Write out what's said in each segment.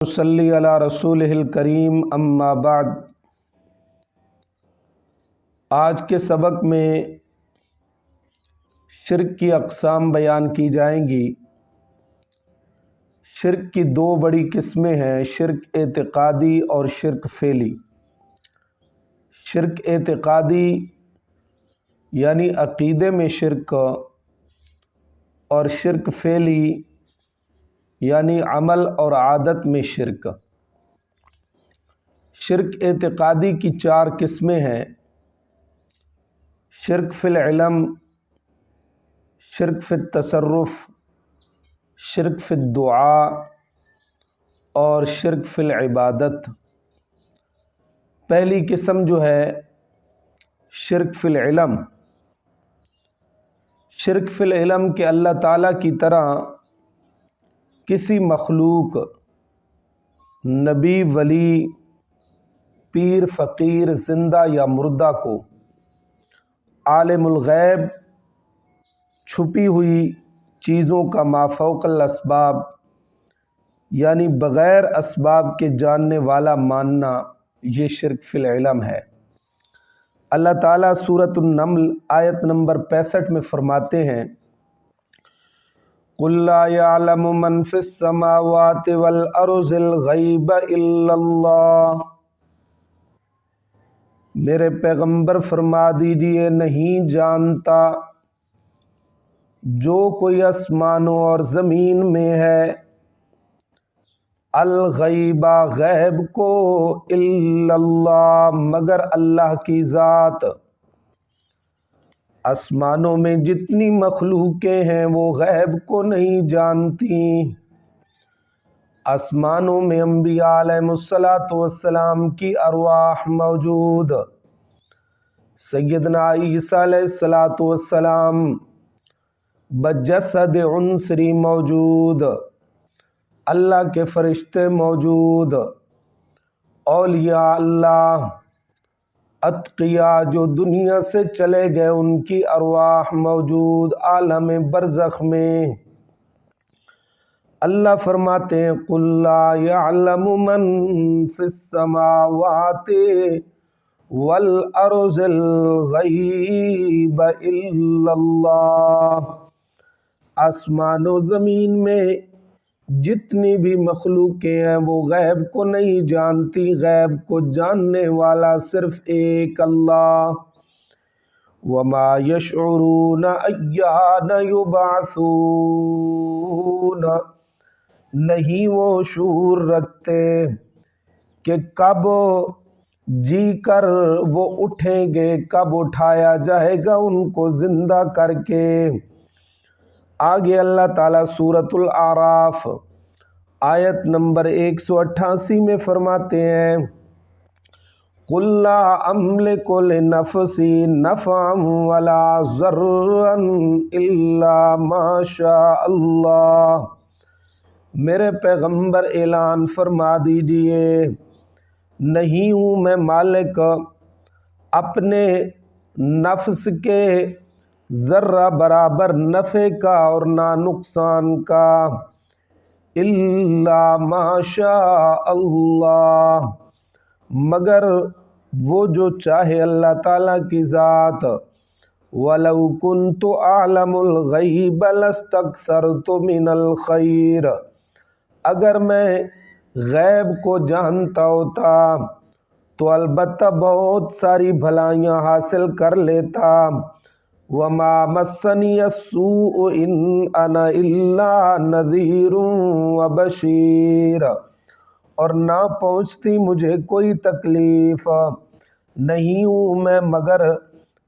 صلی علی رسول الکریم اما بعد۔ آج کے سبق میں شرک کی اقسام بیان کی جائیں گی۔ شرک کی دو بڑی قسمیں ہیں، شرک اعتقادی اور شرک فعلی۔ شرک اعتقادی یعنی عقیدے میں شرک، اور شرک فعلی یعنی عمل اور عادت میں شرک۔ شرک اعتقادی کی چار قسمیں ہیں: شرک فی العلم، شرک فی التصرف، شرک فی الدعاء اور شرک فی العبادت۔ پہلی قسم جو ہے شرک فی العلم، شرک فی العلم کہ اللہ تعالیٰ کی طرح کسی مخلوق، نبی، ولی، پیر، فقیر، زندہ یا مردہ کو عالم الغیب، چھپی ہوئی چیزوں کا مافوق الاسباب یعنی بغیر اسباب کے جاننے والا ماننا، یہ شرک فی العلم ہے۔ اللہ تعالیٰ سورۃ النمل آیت نمبر 65 میں فرماتے ہیں: قُل لَّا يَعْلَمُ مَن فِي السَّمَاوَاتِ وَالْأَرْضِ الْغَيْبَ إِلَّا اللَّهُ۔ میرے پیغمبر فرما دیجئے، نہیں جانتا جو کوئی آسمانوں اور زمین میں ہے، الغیبہ غیب کو، الا اللہ مگر اللہ کی ذات۔ آسمانوں میں جتنی مخلوقیں ہیں وہ غیب کو نہیں جانتی۔ آسمانوں میں انبیاء علیہ السلام کی ارواح موجود، سیدنا عیسیٰ علیہ السلام بجسد عنصری موجود، اللہ کے فرشتے موجود، اولیاء اللہ، اتقیاء جو دنیا سے چلے گئے ان کی ارواح موجود عالم برزخ میں۔ اللہ فرماتے ہیں: قُل لَّا يَعْلَمُ مَن فِي السَّمَاوَاتِ وَالْأَرْضِ الْغَيْبَ إِلَّا اللَّهُ۔ آسمان و زمین میں جتنی بھی مخلوقیں ہیں وہ غیب کو نہیں جانتی، غیب کو جاننے والا صرف ایک اللہ۔ وَمَا يَشْعُرُونَ أَيَّانَ يُبْعَثُونَ، نہیں وہ شعور رکھتے کہ کب جی کر وہ اٹھیں گے، کب اٹھایا جائے گا ان کو زندہ کر کے۔ آگے اللہ تعالیٰ سورۃ الاعراف آیت نمبر 188 میں فرماتے ہیں: قُل لَّا أَمْلِكُ لِنَفْسِي نَفْعًا وَلَا ضَرًّا إِلَّا مَا شَاءَ اللَّهُ۔ میرے پیغمبر اعلان فرما دیجئے، نہیں ہوں میں مالک اپنے نفس کے ذرہ برابر نفع کا اور نہ نقصان کا، الا ما شاء اللہ مگر وہ جو چاہے اللہ تعالیٰ کی ذات۔ وَلَوْ كُنْتُ أَعْلَمُ الْغَيْبَ لَاسْتَكْثَرْتُ مِنَ الْخَيْرِ، اگر میں غیب کو جانتا ہوتا تو البتہ بہت ساری بھلائیاں حاصل کر لیتا۔ وَمَا مَسَّنِيَ السُّوءُ إِنْ أَنَا إِلَّا نَذِيرٌ وَبَشِيرٌ، اور نہ پہنچتی مجھے کوئی تکلیف، نہیں ہوں میں مگر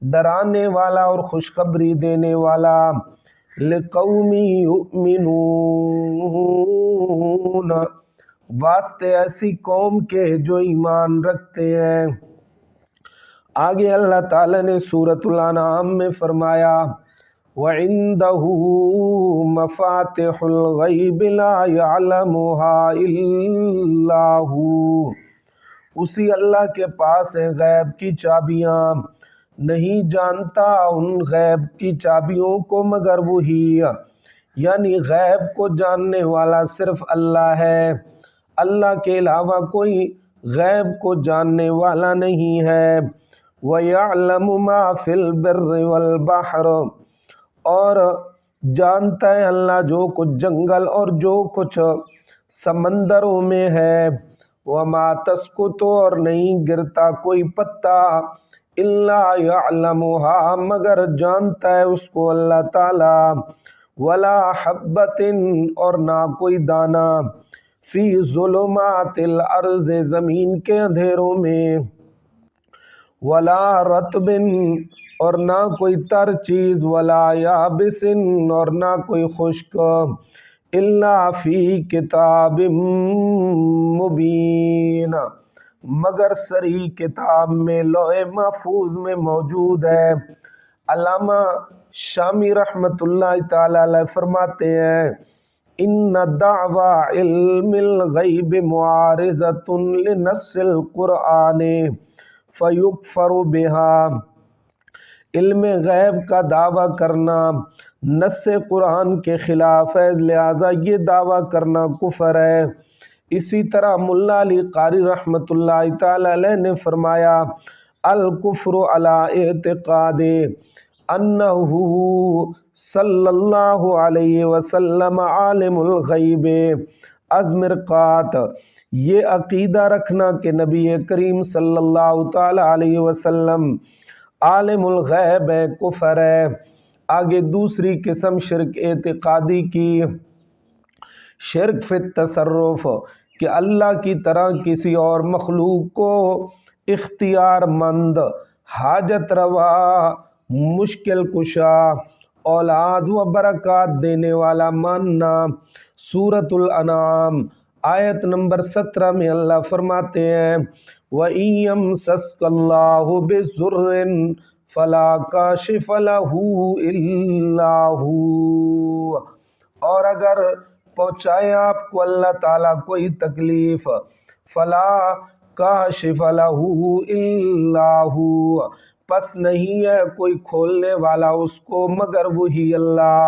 ڈرانے والا اور خوشخبری دینے والا۔ لِقَوْمٍ يُؤْمِنُونَ، واسطے ایسی قوم کے جو ایمان رکھتے ہیں۔ آگے اللہ تعالیٰ نے سورۃ الانعام میں فرمایا: وَعِندَهُ مَفَاتِحُ الْغَيْبِ لَا يَعْلَمُهَا إِلَّا هُوَ، اسی اللہ کے پاس ہیں غیب کی چابیاں، نہیں جانتا ان غیب کی چابیوں کو مگر وہی، یعنی غیب کو جاننے والا صرف اللہ ہے۔ اللہ کے علاوہ کوئی غیب کو جاننے والا نہیں ہے۔ وَيَعْلَمُ مَا فِي الْبِرِّ وَالْبَحْرِ، اور جانتا ہے اللہ جو کچھ جنگل اور جو کچھ سمندروں میں ہے۔ وَمَا تَسْقُطُ، اور نہیں گرتا کوئی پتا، إِلَّا يَعْلَمُهَا، مگر جانتا ہے اس کو اللہ تعالیٰ۔ وَلَا حَبَّةٍ، اور نہ کوئی دانہ، فی ظلمات الارض، زمین کے اندھیروں میں، ولا رطب، اور نہ کوئی تر چیز، ولا یابس، اور نہ کوئی خشک، الا فی کتاب مبین، مگر صریح کتاب میں، لوح محفوظ میں موجود ہے۔ علامہ شامی رحمۃ اللہ تعالی علیہ فرماتے ہیں ان دعوی علم الغیب معارضۃ لنص القرآن فیکفر بها، علم غیب کا دعویٰ کرنا نص قرآن کے خلاف ہے، لہٰذا یہ دعویٰ کرنا کفر ہے۔ اسی طرح ملا علی قاری رحمۃ اللہ تعالی علیہ نے فرمایا الکفر علی اعتقاد انہ صلی اللہ علیہ وسلم عالم الغیب از مرقات، یہ عقیدہ رکھنا کہ نبی کریم صلی اللہ تعالی علیہ وسلم عالم الغیب ہے، کفر ہے۔ آگے دوسری قسم شرک اعتقادی کی، شرک فی التصرف، کہ اللہ کی طرح کسی اور مخلوق کو اختیار مند، حاجت روا، مشکل کشا، اولاد و برکات دینے والا ماننا۔ سورۃ الانعام آیت نمبر 17 میں اللہ فرماتے ہیں وَإِن يَمْسَسْكَ اللَّهُ بِضُرٍّ فَلَا كَاشِفَ لَهُ إِلَّا هُوَ، اور اگر پہنچائے آپ کو اللہ تعالیٰ کوئی تکلیف، فلا کاشف لہ الا ہو، پس نہیں ہے کوئی کھولنے والا اس کو مگر وہی اللہ۔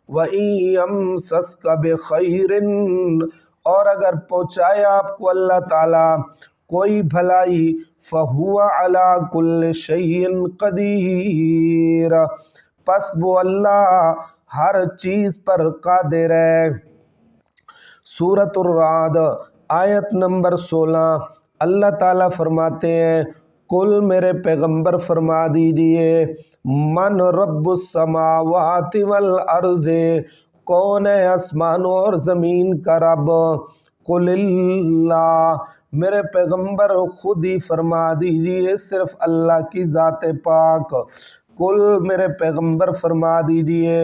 وَإِن يَمْسَسْكَ بِخَيْرٍ، اور اگر پہنچائے آپ کو اللہ تعالیٰ کوئی بھلائی، فَهُوَ عَلَى كُلِّ شَيْءٍ قَدِيرٌ، پس وہ اللہ ہر چیز پر قادر ہے۔ سورۃ الرعد آیت نمبر 16 اللہ تعالیٰ فرماتے ہیں کل میرے پیغمبر فرما دیجئے من رب السماوات والارض، کون ہے آسمانوں اور زمین کا رب؟ قل اللہ، میرے پیغمبر خود ہی فرما دیجئے صرف اللہ کی ذات پاک۔ قل میرے پیغمبر فرما دیجئے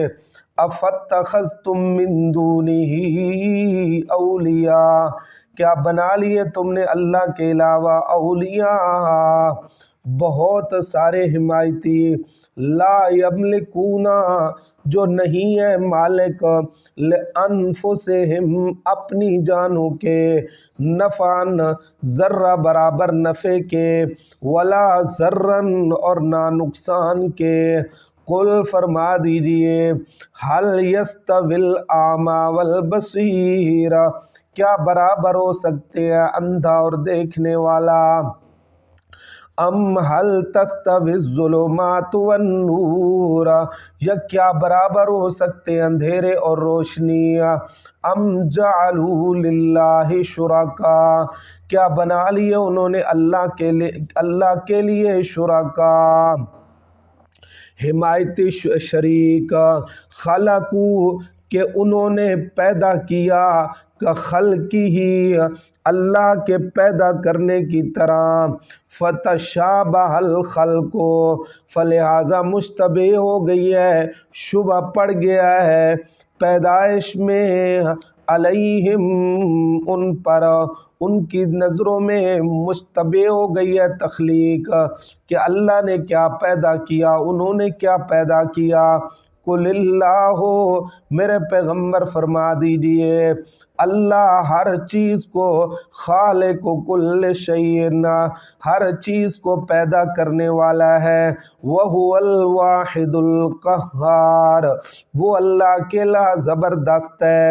افتخذتم من دونہ اولیاء، کیا بنا لیے تم نے اللہ کے علاوہ اولیاء، بہت سارے حمایتی، لا یملکون، جو نہیں ہے مالک، لانفسہم، اپنی جانوں کے، نفعن، ذرہ برابر نفع کے، ولا ضرن، اور نہ نقصان کے۔ قل فرما دیجئے حل یستوی الاعمی والبصیر، کیا برابر ہو سکتے ہیں اندھا اور دیکھنے والا؟ ام حل تستوی الظلمات والنور، یا کیا برابر ہو سکتے ہیں اندھیرے اور روشنی؟ ام جعلوا للہ شرکاء، کیا بنا لیے انہوں نے اللہ کے لیے شرکاء، حمایتی شریک، خلقو، کہ انہوں نے پیدا کیا، کا خلقی ہی، اللہ کے پیدا کرنے کی طرح، فتشابہ الخلق، فلہذا مشتبہ ہو گئی ہے، شبہ پڑ گیا ہے پیدائش میں، علیہم، ان پر، ان کی نظروں میں مشتبہ ہو گئی ہے تخلیق، کہ اللہ نے کیا پیدا کیا، انہوں نے کیا پیدا کیا۔ قل اللہ، میرے پیغمبر فرما دیجئے اللہ ہر چیز کو، خالق کل شیء، ہر چیز کو پیدا کرنے والا ہے، وَهُوَ الْوَاحِدُ الْقَهَّارُ، وہ اللہ اکیلا زبردست ہے۔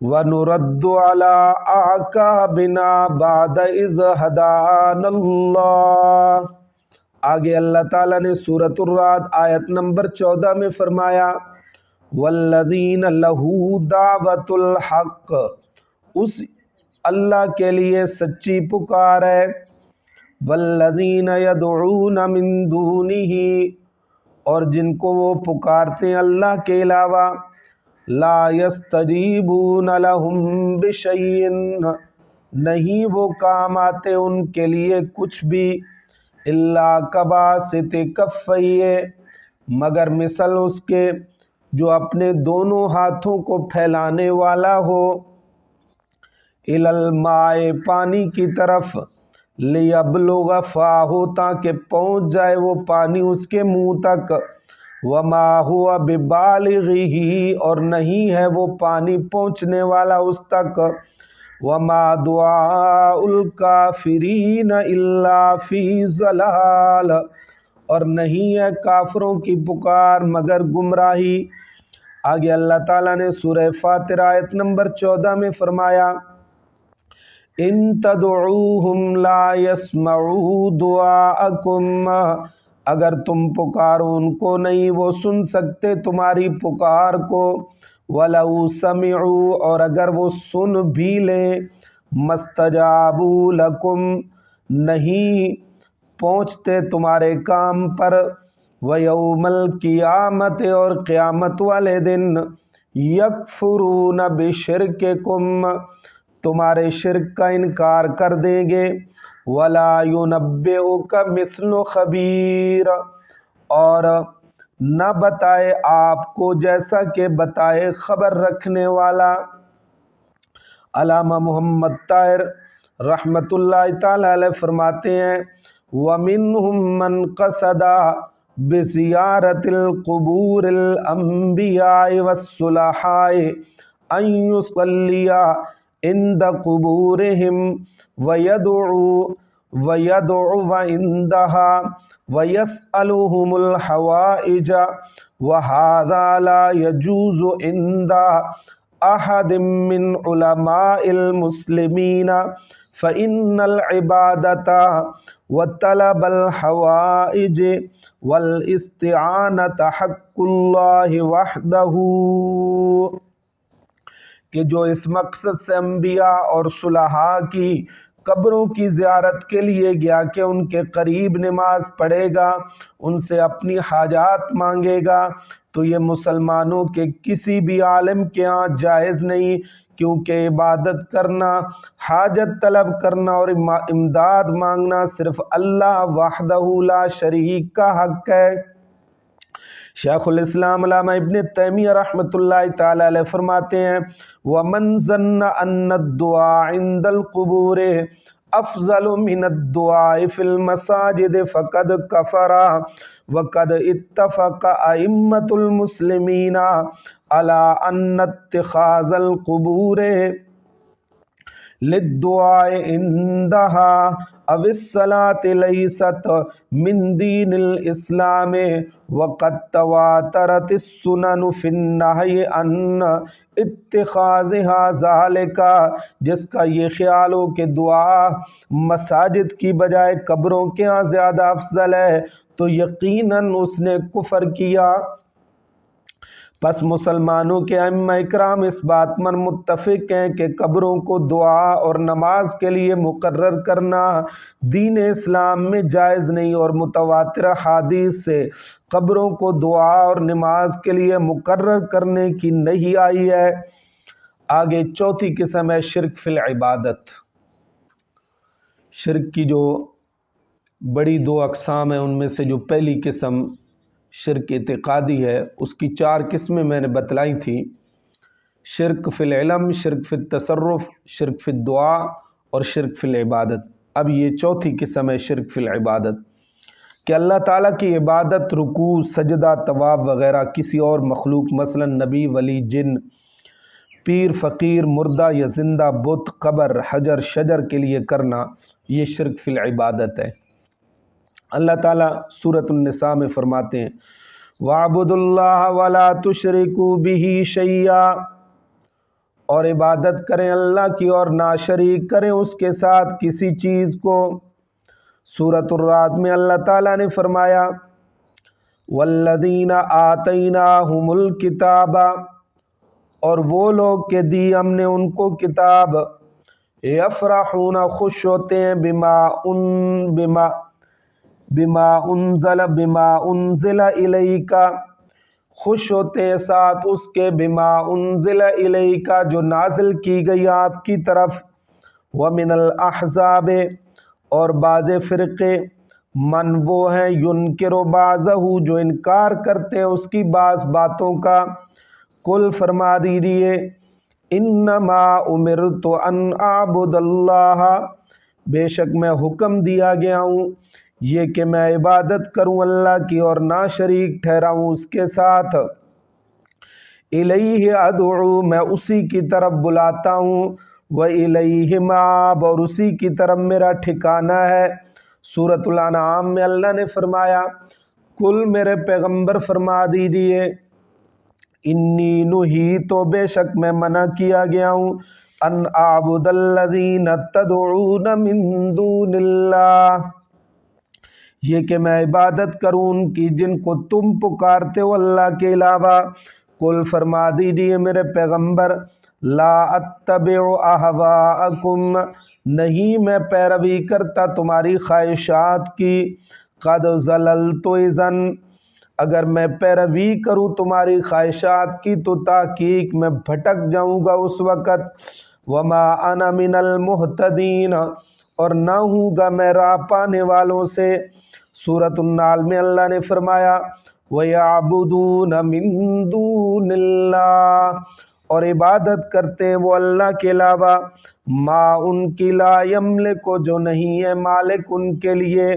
وَنُرَدُّ عَلَىٰ أَعْقَابِنَا بَعْدَ إِذْ هَدَانَا اللَّهُ۔ آگے اللہ تعالیٰ نے سورۃ الرعد آیت نمبر 14 میں فرمایا وَالَّذِينَ لَهُ دَعْوَةُ الْحَقِّ، اس اللہ کے لیے سچی پکار ہے، وَالَّذِينَ يَدْعُونَ مِن دُونِهِ، اور جن کو وہ پکارتے ہیں اللہ کے علاوہ، لا يستجیبون لهم بشیء، نہیں وہ کام آتے ان کے لیے کچھ بھی، الا کباسط کفیہ، مگر مثل اس کے جو اپنے دونوں ہاتھوں کو پھیلانے والا ہو، الی الماء، پانی کی طرف، لیبلغ فاہ، تاکہ پہنچ جائے وہ پانی اس کے منہ تک، وما ہوا ببالغہ، اور نہیں ہے وہ پانی پہنچنے والا اس تک، وما دعاء الکافرین الا فی ضلال، اور نہیں ہے کافروں کی پکار مگر گمراہی۔ آگے اللہ تعالیٰ نے سورہ فاطر آیت نمبر 14 میں فرمایا ان تدعوہم لا يسمعوا دعاءکم، اگر تم پکارو ان کو نہیں وہ سن سکتے تمہاری پکار کو، وَلَوْ سَمِعُوا، اور اگر وہ سن بھی لیں، مَسْتَجَابُوا لَكُمْ، نہیں پہنچتے تمہارے کام پر، وَيَوْمَ الْقِيَامَةِ، اور قیامت والے دن، يَكْفُرُونَ بِشِرْكِكُمْ، تمہارے شرک کا انکار کر دیں گے، وَلَا يُنَبِّئُكَ مِثْلُ خَبِيرٍ، اور نہ بتائے آپ کو جیسا کہ بتائے خبر رکھنے والا۔ علامہ محمد طاہر رحمۃ اللہ تعالی علیہ فرماتے ہیں وَمِنْهُمْ مَنْ قَصَدَ بِزِيَارَةِ الْقُبُورِ الْأَنْبِيَاءِ وَالصُّلَحَاءِ أَنْ يُصَلِّيَ عِنْدَ قُبُورِهِمْ وَيَدْعُوَ عِنْدَهَا وَيَسْأَلُهُمُ الْحَوَائِجَ، وَهَذَا لَا يَجُوزُ عِنْدَ أَحَدٍ مِّنْ عُلَمَاءِ الْمُسْلِمِينَ، فَإِنَّ الْعِبَادَةَ وَطَلَبَ الْحَوَائِجِ وَالْإِسْتِعَانَةَ حَقُّ اللَّهِ وَحْدَهُ، کہ جو اس مقصد سے انبیاء اور صلحاء کی قبروں کی زیارت کے لیے گیا کہ ان کے قریب نماز پڑھے گا، ان سے اپنی حاجات مانگے گا، تو یہ مسلمانوں کے کسی بھی عالم کے ہاں جائز نہیں، کیونکہ عبادت کرنا، حاجت طلب کرنا اور امداد مانگنا صرف اللہ وحدہ لا شریک کا حق ہے۔ شیخ الاسلام علامہ ابن تیمیہ رحمۃ اللہ تعالی علیہ فرماتے ہیں وَمَنْ ظَنَّ أَنَّ الدُّعَاءَ عِنْدَ الْقُبُورِ أَفْضَلُ مِنَ الدُّعَاءِ فِي الْمَسَاجِدِ فَقَدْ كَفَرَ، وَقَدْ اتَّفَقَ أَئِمَّةُ الْمُسْلِمِينَ عَلَىٰ أَنَّ اتِّخَاذَ الْقُبُورِ للدعاء عندها او الصلاة ليست من دين الاسلام، وقد تواترت السنن في النهي عن اتخاذها ذلك، جس کا یہ خیال ہو کہ دعا مساجد کی بجائے قبروں کے ہاں زیادہ افضل ہے تو یقیناً اس نے کفر کیا۔ پس مسلمانوں کے ائمہ اکرام اس بات پر متفق ہیں کہ قبروں کو دعا اور نماز کے لیے مقرر کرنا دین اسلام میں جائز نہیں، اور متواتر حدیث سے قبروں کو دعا اور نماز کے لیے مقرر کرنے کی نہیں آئی ہے۔ آگے چوتھی قسم ہے شرک فی العبادت۔ شرک کی جو بڑی دو اقسام ہیں، ان میں سے جو پہلی قسم شرک اعتقادی ہے، اس کی 4 قسمیں میں نے بتلائی تھیں: شرک فی العلم، شرک فی التصرف، شرک فی الدعا اور شرک فی العبادت۔ اب یہ چوتھی قسم ہے شرک فی العبادت، کہ اللہ تعالیٰ کی عبادت، رکوع، سجدہ، طواف وغیرہ کسی اور مخلوق مثلا نبی، ولی، جن، پیر، فقیر، مردہ یا زندہ، بت، قبر، حجر، شجر کے لیے کرنا، یہ شرک فی العبادت ہے۔ اللہ تعالیٰ سورۃ النساء میں فرماتے ہیں وَاعْبُدُوا اللَّهَ وَلَا تُشْرِكُوا بِهِ شَيْئًا، اور عبادت کریں اللہ کی اور نہ شریک کریں اس کے ساتھ کسی چیز کو۔ سورۃ الرعد میں اللہ تعالیٰ نے فرمایا والذین آتیناہم الکتاب، اور وہ لوگ کہ دی ہم نے ان کو کتاب، یفرحون خوش ہوتے ہیں بما انزل الیک، خوش ہوتے ہیں ساتھ اس کے بما انزل الیک جو نازل کی گئی آپ کی طرف، ومن الاحزاب اور بعض فرقے، من وہ ہیں ینکر بعضہ جو انکار کرتے ہیں اس کی بعض باتوں کا۔ قل فرما دیجیے انما امرت ان اعبد اللہ، بے شک میں حکم دیا گیا ہوں یہ کہ میں عبادت کروں اللہ کی اور نہ شریک ٹھہراؤں اس کے ساتھ۔ الیہ ادعو، میں اسی کی طرف بلاتا ہوں، وَإِلَيْهِ مَآبُ، اور اسی کی طرف میرا ٹھکانہ ہے۔ سورۃ الانعام میں اللہ نے فرمایا کل میرے پیغمبر فرما دیجیے انی نہیت، تو بے شک میں منع کیا گیا ہوں، ان اعبد الذین تدعون من دون اللہ، یہ کہ میں عبادت کروں ان کی جن کو تم پکارتے ہو اللہ کے علاوہ۔ قل فرما دیجیے میرے پیغمبر لا اتبع اہواءکم، نہیں میں پیروی کرتا تمہاری خواہشات کی، قد ضللت اذن، اگر میں پیروی کروں تمہاری خواہشات کی تو تحقیق میں بھٹک جاؤں گا اس وقت، وما انا من المہتدین، اور نہ ہوں گا میں راہ پانے والوں سے۔ سورۃ النحل میں اللہ نے فرمایا وَيَعْبُدُونَ مِن دُونِ اللَّهِ، اور عبادت کرتے ہیں وہ اللہ کے علاوہ، ما ان کی لا یملک، جو نہیں ہے مالک ان کے لیے،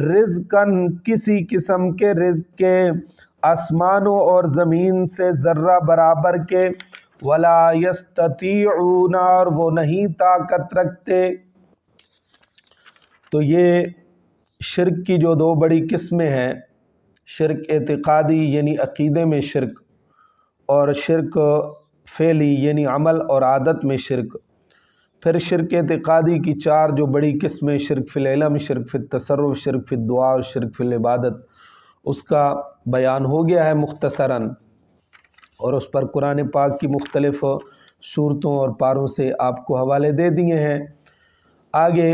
رزقاً کسی قسم کے رزق کے، آسمانوں اور زمین سے ذرہ برابر کے، ولا یستطیعون، اور وہ نہیں طاقت رکھتے۔ تو یہ شرک کی جو دو بڑی قسمیں ہیں، شرک اعتقادی یعنی عقیدے میں شرک، اور شرک فعلی یعنی عمل اور عادت میں شرک۔ پھر شرک اعتقادی کی چار جو بڑی قسمیں، شرک فی العلم، شرک فی التصرف، شرک فی الدعا اور شرک فی العبادت، اس کا بیان ہو گیا ہے مختصراً، اور اس پر قرآن پاک کی مختلف صورتوں اور پاروں سے آپ کو حوالے دے دیے ہیں۔ آگے